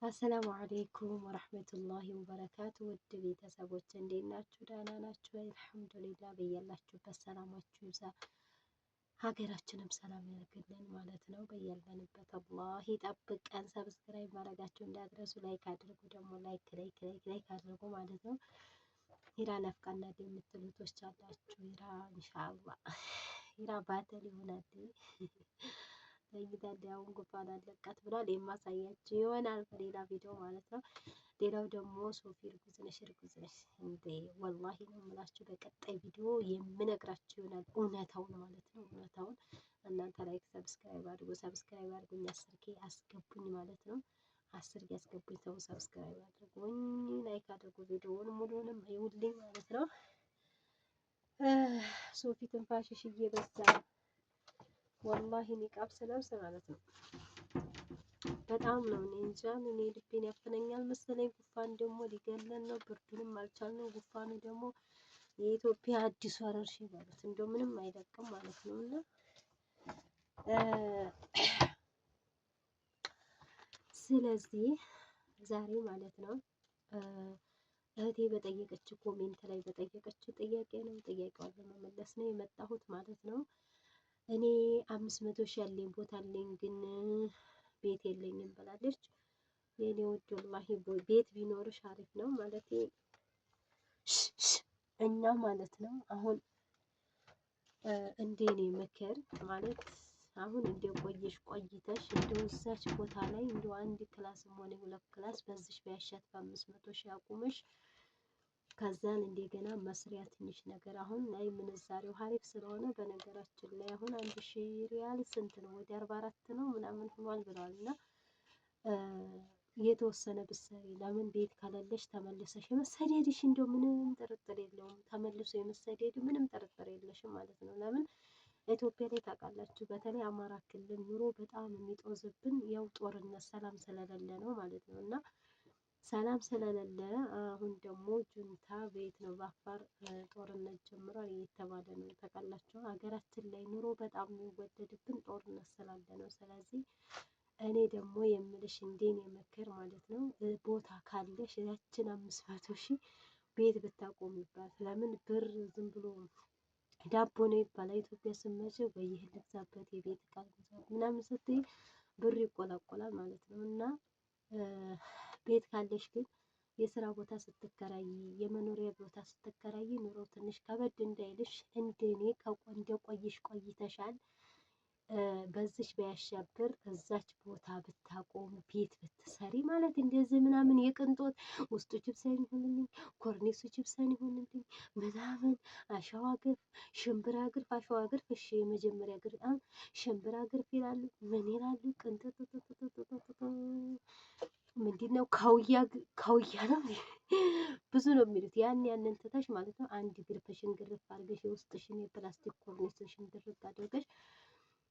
አሰላሙ አሌይኩም ወረህመቱላሂ ወበረካቱ። ውድ ቤተሰቦች እንዴት ናችሁ? ደህና ናችሁ? አልሐምዱሊላህ። በያላችሁበት ሰላማችሁ ይብዛ፣ ሀገራችንም ሰላም ያደርግልን ማለት ነው። በያለንበት አላህ ይጠብቀን። ሰብስክራይብ ማድረጋችሁ እንዳትረሱ። ላይክ አድርጉ፣ ደግሞ ላይክ አድርጉ ማለት ነው። ሂራ ነፍቃናት የምትሉቶች አላችሁ። ሂራ ኢንሻአላህ ሂራ ባተል ይሆናል ለይታል ያውን ጉፋን አለቃት ብሏል። የማሳያችሁ ይሆናል በሌላ ቪዲዮ ማለት ነው። ሌላው ደግሞ ሶፊ እርጉዝ ነሽ እንዴ? ወላሂ ነው የምላችሁ። በቀጣይ ቪዲዮ የምነግራችሁ ይሆናል እውነታውን ማለት ነው። እውነታውን እናንተ ላይክ ሰብስክራይብ አድርጉኝ። 10K አስገቡኝ ማለት ነው። 10K አስገቡኝ። ሰው ሰብስክራይብ አድርጉኝ፣ ላይክ አድርጉ። ቪዲዮውን ሙሉንም ይውልኝ ማለት ነው። ሶፊ ትንፋሽሽ እየበዛ ወላሂ ኒቃብ ስለብስ ማለት ነው በጣም ነው። እኔ እንጃ እኔ ልቤን ያፈነኛል መሰለኝ። ጉፋን ደግሞ ሊገለን ነው። ብርዱንም አልቻልነው። ጉፋኑ ደግሞ የኢትዮጵያ አዲሱ ወረርሽኝ ማለት እንደው ምንም አይለቅም ማለት ነው። እና ስለዚህ ዛሬ ማለት ነው እህቴ በጠየቀች ኮሜንት ላይ በጠየቀችው ጥያቄ ነው ጥያቄዋን ለመመለስ ነው የመጣሁት ማለት ነው። እኔ 500 ሺህ ያለኝ ቦታ አለኝ ግን ቤት የለኝም ብላለች። የኔ ውድ ወላሂ ቤት ቢኖርሽ አሪፍ ነው ማለት እኛ ማለት ነው። አሁን እንደኔ ምክር ማለት አሁን ቆይተሽ እንደው እዛች ቦታ ላይ እንደው አንድ ክላስም ሆነ 2 ክላስ በዚሽ ቢያሻት በ500 ሺህ አቁመሽ ከዛን እንደገና መስሪያ ትንሽ ነገር አሁን ላይ ምንዛሬው ሀሪፍ ስለሆነ በነገራችን ላይ አሁን 1000 ሪያል ስንት ነው? ወደ 44 ነው ምናምን ሆኗል ብለዋል። እና የተወሰነ ብትሰሪ ለምን ቤት ከሌለሽ ተመልሰሽ የመሰደድሽ እንደው ምንም ጥርጥር የለውም። ተመልሶ የመሰደድ ምንም ጥርጥር የለሽም ማለት ነው። ለምን ኢትዮጵያ ላይ ታውቃላችሁ፣ በተለይ አማራ ክልል ኑሮ በጣም የሚጦዝብን ያው ጦርነት ሰላም ስለሌለ ነው ማለት ነው። እና ሰላም ስለሌለ አሁን ደግሞ ጁንታ ቤት ነው በአፋር ጦርነት ጀምሯል እየተባለ ነው። ታውቃላችሁ ሀገራችን ላይ ኑሮ በጣም የሚወደድብን ጦርነት ስላለ ነው። ስለዚህ እኔ ደግሞ የምልሽ እንደኔ ምክር ማለት ነው ቦታ ካለሽ ያችን 500 ሺህ ቤት ብታቆም ይባል። ለምን ብር ዝም ብሎ ዳቦ ነው ይባላል። ኢትዮጵያ ስመጪ ወይ ይሄን ልግዛበት የቤት ዕቃ ልግዛበት ምናምን ስትይ ብር ይቆላቆላል ማለት ነው። እና ቤት ካለሽ ግን የስራ ቦታ ስትከራይ የመኖሪያ ቦታ ስትከራይ ኑሮ ትንሽ ከበድ እንዳይልሽ እንደኔ ቆይተሻል በዚች ቢያሻብር እዛች ቦታ ብታቆም ቤት ብትሰሪ ማለት እንደዚህ ምናምን የቅንጦት ውስጡ ጅብሰን ይሆንልኝ ኮርኒሱ ጅብሰን ይሆንልኝ ምናምን አሸዋ ግርፍ ሽምብራ ግርፍ አሸዋ ግርፍ እሺ የመጀመሪያ ግርፍ ሽምብራ ግርፍ ይላሉ። ምን ይላሉ? ቅንጥጥ ምንድነው ካውያ ነው ብዙ ነው የሚሉት። ያንን ትተሽ ማለት ነው አንድ ግርፍሽን ግርፍ አድርገሽ የውስጥሽን የፕላስቲክ ኮርኒስሽን ድርግ አድርገሽ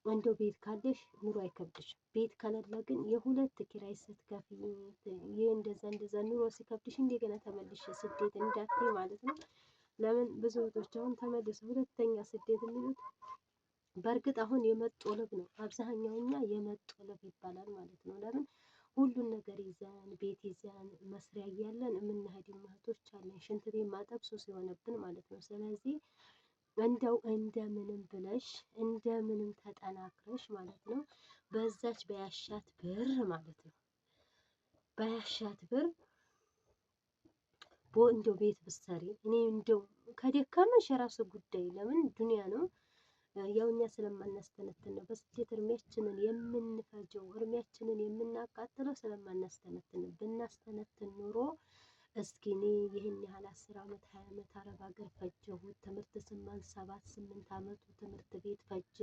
እንደው ቤት ካለሽ ኑሮ አይከብድሽ። ቤት ከሌለ ግን የሁለት ኪራይ ስትከፍይ ይህ እንደዛ ኑሮ ሲከብድሽ እንደገና ተመልሽ ስደት እንዳትዪ ማለት ነው። ለምን ብዙ እህቶች አሁን ተመልሰው ሁለተኛ ስደት የሚሉት በእርግጥ አሁን የመጦለብ ነው። አብዛኛው እኛ የመጦለብ ይባላል ማለት ነው። ለምን ሁሉን ነገር ይዘን ቤት ይዘን መስሪያ እያለን የምንሄድ እህቶች አለን። ሽንት ቤት ማጠብ ሱስ የሆነብን ማለት ነው። ስለዚህ እንደው እንደምንም ብለሽ እንደምንም ተጠናክረሽ ማለት ነው በዛች በያሻት ብር ማለት ነው በያሻት ብር እንደው ቤት ብትሰሪ እኔ እንደው ከደከመሽ የራሱ ጉዳይ። ለምን ዱንያ ነው ያው እኛ ስለማናስተነትን ነው በስደት እድሜያችንን የምንፈጀው እድሜያችንን የምናቃጥለው ስለማናስተነትን ነው። ብናስተነትን ኑሮ እስኪ እኔ ይህን ያህል 10 ዓመት 20 ዓመት አረብ ሀገር ፈጀሁት ትምህርት 8 ዓመቱ ትምህርት ቤት ፈጀ።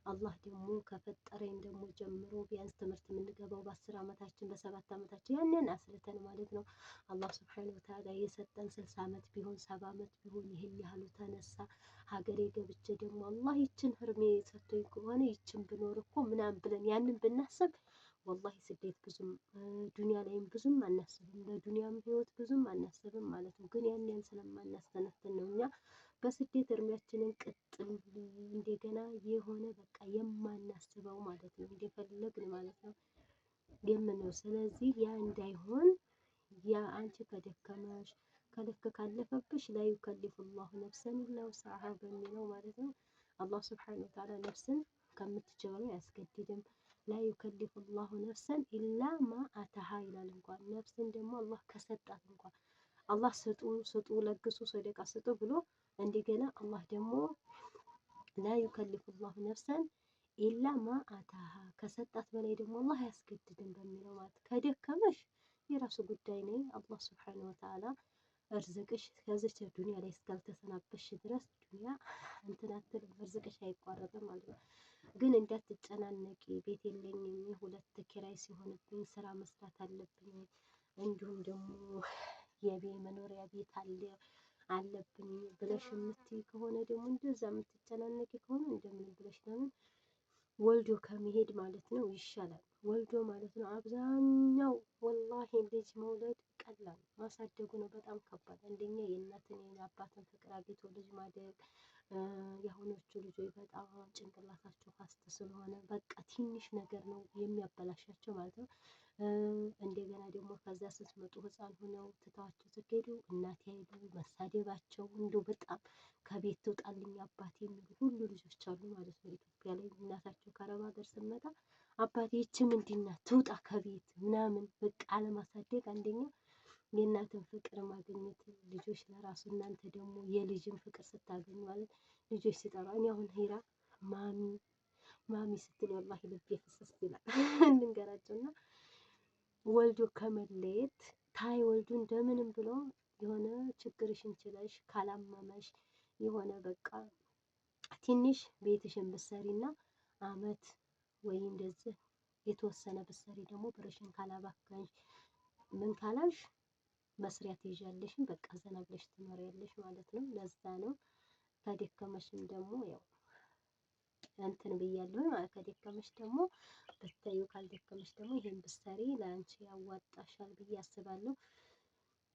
አላህ ደግሞ ከፈጠረኝ ደግሞ ጀምሮ ቢያንስ ትምህርት የምንገባው በ10 ዓመታችን በ7 ዓመታችን ያንን አስልተን ማለት ነው። አላህ ሱብሓነሁ ወተዓላ የሰጠን 60 ዓመት ቢሆን 70 ዓመት ቢሆን ይህን ያህሉ ተነሳ። ሀገሬ ገብቼ ደግሞ አላህ ይችን ህርሜ ሰጥቶኝ ከሆነ ይችን ብኖር እኮ ምናምን ብለን ያንን ብናስብ ወላሂ ስደት ብዙም ዱንያ ላይም ብዙም አናስብም፣ ለዱንያም ህይወት ብዙም አናስብም ማለት ነው። ግን ያን ስለማናስተነትን ነው እኛ በስደት እድሜያችንን ቅጥል እንደገና የሆነ በቃ የማናስበው ማለት ነው እንደፈለግን ማለት ነው። የምንለው። ስለዚህ ያ እንዳይሆን ያ አንቺ ከደከመሽ ከልክ ካለፈብሽ ላይ ዩከሊፉላሁ ነፍሰን ኢላ ውስዐሃ በሚለው ማለት ነው። አላህ ሱብሓነሁ ወተዓላ ነፍስን ከምትችለው አያስገድድም። ላ ዩከሊፉላሁ ነፍሰን ኢላ ማ አታሃ ይላል። እንኳን ነፍስን ደግሞ አላህ ከሰጣት እንኳን አላህ ስጡ ስጡ ለግሱ ሰደቃ ስጡ ብሎ እንደገና አላህ ደግሞ ላ ዩከሊፉላሁ ነፍሰን ኢላ ማ አታሃ ከሰጣት በላይ ደግሞ አላህ አያስገድድም በሚለው ማለት ከደከመሽ የራሱ ጉዳይ ነው። አላህ ሱብሓነሁ ወተዓላ እርዝቅሽ ከዚች ዱንያ ላይ እስካልተሰናበሽ ድረስ ዱንያ እንትን አትልም፣ እርዝቅሽ አይቋረጥም ማለት ነው። ግን እንዳትጨናነቂ ቤት የለኝም የሁለት ኪራይ ሲሆንብኝ ስራ መስራት አለብኝ፣ እንዲሁም ደግሞ መኖሪያ ቤት አለብኝ ብለሽ የምትይ ከሆነ ደግሞ እንደዛ የምትጨናነቂ ከሆነ እንደምን ብለሽ ለምን ወልዶ ከመሄድ ማለት ነው ይሻላል። ወልዶ ማለት ነው አብዛኛው ወላሂ ልጅ መውለድ ቀላል ማሳደጉ ነው በጣም ከባድ። አንደኛ የእናትን የአባትን ፍቅር አግኝቶ ልጅ ማደግ። የአሁኖቹ ልጆች በጣም ጭንቅላታቸው ፋስት ስለሆነ በቃ ትንሽ ነገር ነው የሚያበላሻቸው ማለት ነው። እንደገና ደግሞ ከዛ ስትመጡ ህፃን ሆነው ትተዋቸው ስትሄዱ እናቴ አይሉ መሳደባቸው እንዲሁ በጣም ከቤት ትውጣልኝ አባቴ የሚሉ ሁሉ ልጆች አሉ ማለት ነው። ኢትዮጵያ ላይ እናታቸው ከአረብ ሀገር ስትመጣ አባቴ ይቺ ምንድን ናት ትውጣ ከቤት ምናምን በቃ አለማሳደግ አንደኛ የእናትን ፍቅር ማግኘት ልጆች ለራሱ እናንተ ደግሞ የልጅን ፍቅር ስታገኙ ማለት ልጆች ሲጠራ እኔ አሁን ሂራ ማሚ ማሚ ስትል ወላሂ ልቤ ፍስስ ይላል። እንንገራቸውና ወልዶ ከመለየት ታይ ወልዶ እንደምንም ብሎ የሆነ ችግርሽን ችለሽ ካላመመሽ የሆነ በቃ ትንሽ ቤትሽን ብትሰሪና አመት ወይ እንደዚህ የተወሰነ ብትሰሪ ደግሞ ብርሽን ካላባከንሽ ምን ካላልሽ መስሪያ ትይዣለሽም በቃ ዘና ብለሽ ትኖሪያለሽ ማለት ነው። ለዛ ነው ከደከመሽም ደግሞ ያው እንትን ብያለሁ ማለት ከደከመሽ ደግሞ ብታዩ ካልደከመሽ ደግሞ ይሄን ብትሰሪ ለአንቺ ያዋጣሻል ብዬ አስባለሁ።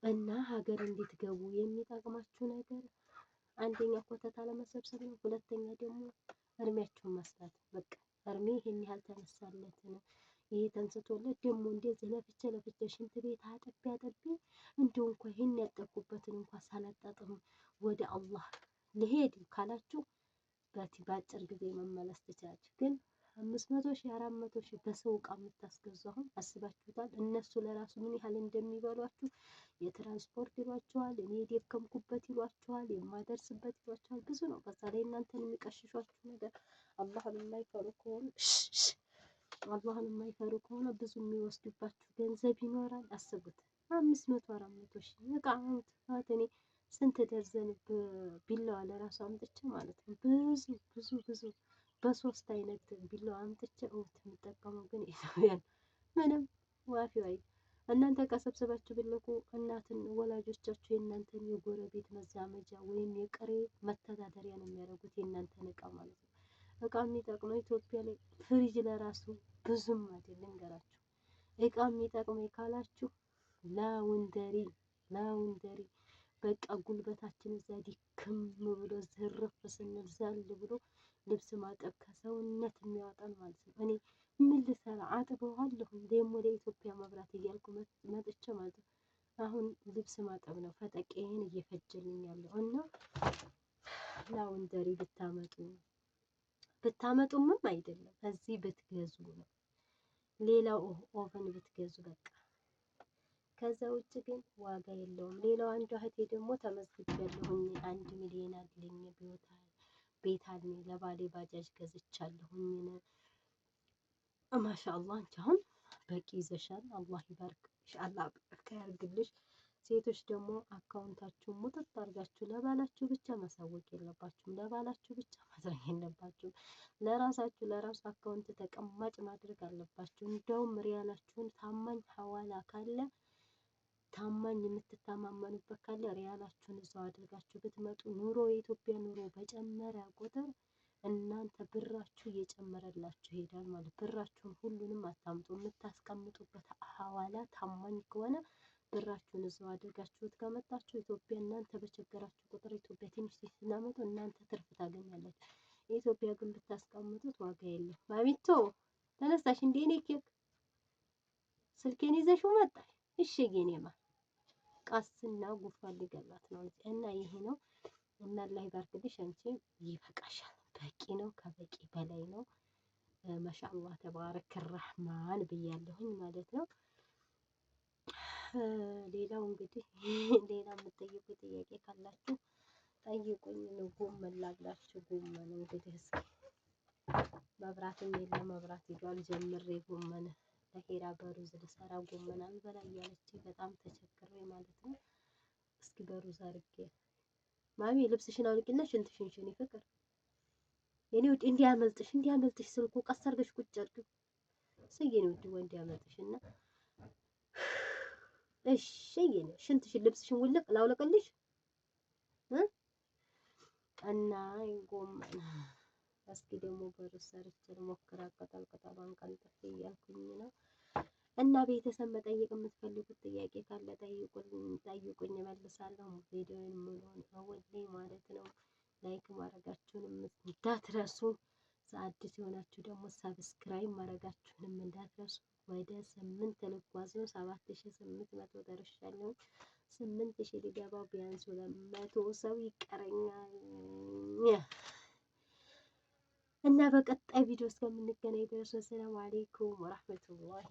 እና ሀገር እንድትገቡ የሚጠቅማችሁ ነገር አንደኛ ኮተታ ለመሰብሰብ ነው። ሁለተኛ ደግሞ እድሜያችሁን መስራት በቃ እድሜ ይሄን ያህል ተነሳለት ነው ይሄ ተንስቶለት ደግሞ እንደዚህ ለፍቼ ለፍቼ ሽንት ቤት አጥቤ እንደው እንኳን ይሄን ያጠብኩበትን እንኳን ሳላጣጥም ወደ አላህ ልሄድ ካላችሁ በአጭር ጊዜ መመለስ ትችላላችሁ። ግን 500,000 400,000 በሰው እቃ የምታስገዙ አሁን አስባችሁታል? እነሱ ለራሱ ምን ያህል እንደሚበሏችሁ የትራንስፖርት ይሏችኋል፣ እኔ የደከምኩበት ይሏችኋል፣ የማደርስበት ይሏችኋል። ብዙ ነው። በዛ ላይ እናንተን የሚቀሽሿችሁ ነገር አላህን የማይፈሩ ከሆነ ብዙ የሚወስዱባችሁ ገንዘብ ይኖራል። አስቡት 500,000 400,000 እቃ አምጥፋት እኔ ስንት ደርዘን ቢላዋ ለራሱ አምጥቼ ማለት ነው ብዙ በሶስት አይነት ቢላዋ አምጥቼ የምጠቀመው ግን ኢትዮጵያን ምንም ዋፊው አይ እናንተ ከሰብስባችሁ ብልኩ እናትን ወላጆቻችሁ የእናንተን የጎረቤት መዛመጃ ወይም የቅሬ መተዳደሪያ ነው የሚያደርጉት የእናንተን እቃ ማለት ነው። እቃ የሚጠቅመው ኢትዮጵያ ላይ ፍሪጅ ለራሱ ብዙም አይደለም ገራችሁ። እቃ የሚጠቅመው ካላችሁ ላውንደሪ በቃ ጉልበታችን እዛ ዲክም ብሎ ዝርፍ ስንል ዛል ብሎ ልብስ ማጠብ ከሰውነት የሚያወጣን ማለት ነው። እኔ ምን ልሰራ አጥበዋለሁ ደግሞ ለኢትዮጵያ መብራት እያልኩ መጥቼ ማለት ነው። አሁን ልብስ ማጠብ ነው ፈጠቄን እየፈጀልኝ ያለው እና ላውንደሪ ብታመጡምም አይደለም እዚህ ብትገዙ ነው። ሌላው ኦቨን ብትገዙ በቃ ከዛ ውጭ ግን ዋጋ የለውም። ሌላው አንዷ እህቴ ደግሞ ተመዝግቤያለሁኝ 1 ሚሊዮን አለኝ ቤት አለኝ ለባሌ ባጃጅ ገዝቻለሁኝ። ማሻአላህ አንቺ አሁን በቂ ይዘሻል። አላህ ይባርክሽ፣ አላህ በረካ ያርግልሽ። ሴቶች ደግሞ አካውንታችሁን ሙጥጥ አድርጋችሁ ለባላችሁ ብቻ ማሳወቅ የለባችሁም፣ ለባላችሁ ብቻ ማድረግ የለባችሁም። ለራሱ አካውንት ተቀማጭ ማድረግ አለባችሁ። እንደውም ሪያላችሁን ታማኝ ሐዋላ ካለ ታማኝ የምትተማመኑበት ካለ ሪያላችሁን እዛው አድርጋችሁ ብትመጡ ኑሮ የኢትዮጵያ ኑሮ በጨመረ ቁጥር እናንተ ብራችሁ እየጨመረላችሁ ይሄዳል ማለት። ብራችሁን ሁሉንም አታምጡ። የምታስቀምጡበት ሐዋላ ታማኝ ከሆነ ብራችሁን እዛው አድርጋችሁት ከመጣችሁ ኢትዮጵያ እናንተ በቸገራችሁ ቁጥር ኢትዮጵያ ትንሽ ስናመጡ እናንተ ትርፍ ታገኛላችሁ። የኢትዮጵያ ግን ብታስቀምጡት ዋጋ የለም። ማሚቶ ተነሳሽ እንዴ? እኔ ኬክ ስልኬን ይዘሽው መጣሽ። እሺ የኔማ ቃስና ጉንፋን ሊገላት ነው እና ይሄ ነው እና አላህ ይባርክልሽ። አንቺ ይበቃሻል፣ በቂ ነው፣ ከበቂ በላይ ነው። ማሻአላህ ተባረከ ረህማን ብያለሁኝ ማለት ነው። ሌላው እንግዲህ ሌላ የምትጠይቁ ጥያቄ ካላችሁ ጠይቁኝ። ነው ጎመን ላብላችሁ። ጎመን እንግዲህ እስኪ መብራትም የለም፣ መብራት ሄዷል። ጀምሬ ጎመን ለሄራ በሩዝ ልሰራ ጎመን አልበላ እያለች በጣም ተቸግሬ ማለት ነው። እስኪ በሩዝ አድርጌ ማሚ ልብስሽን አውልቂና ሽንትሽን ሽኒ ፍቅር የኔ ውድ እንዲያመልጥሽ ስልኩ ቀስ አድርገሽ ቁጭ አድርጊው። ሰየኔ ውድ ወንድ ያመልጥሽና እሺ የኔ ሽንትሽን ልብስሽን ውልቅ ላውልቅልሽ እና ጎመን እስኪ ደግሞ በሩዝ ሰርቼ ልሞክር። ቅጠሏን ቀንጥፌ እያልኩኝ ነው። እና ቤተሰብ መጠየቅ የምትፈልጉት ጥያቄ ካለ ጠይቁኝ እመልሳለሁ። ቪዲዮውን ሙሉውን አወልኝ ማለት ነው። ላይክ ማድረጋችሁንም እንዳትረሱ። አዲስ የሆናችሁ ደግሞ ሰብስክራይብ ማድረጋችሁንም እንዳትረሱ። ወደ 8 ልጓዝ ነው። 7800 ደርሻለሁ። 8000 ሊገባው ቢያንስ 200 ሰው ይቀረኛል እና በቀጣይ ቪዲዮ እስከምንገናኝ ድረስ ሰላም አለይኩም ወራህመቱላሂ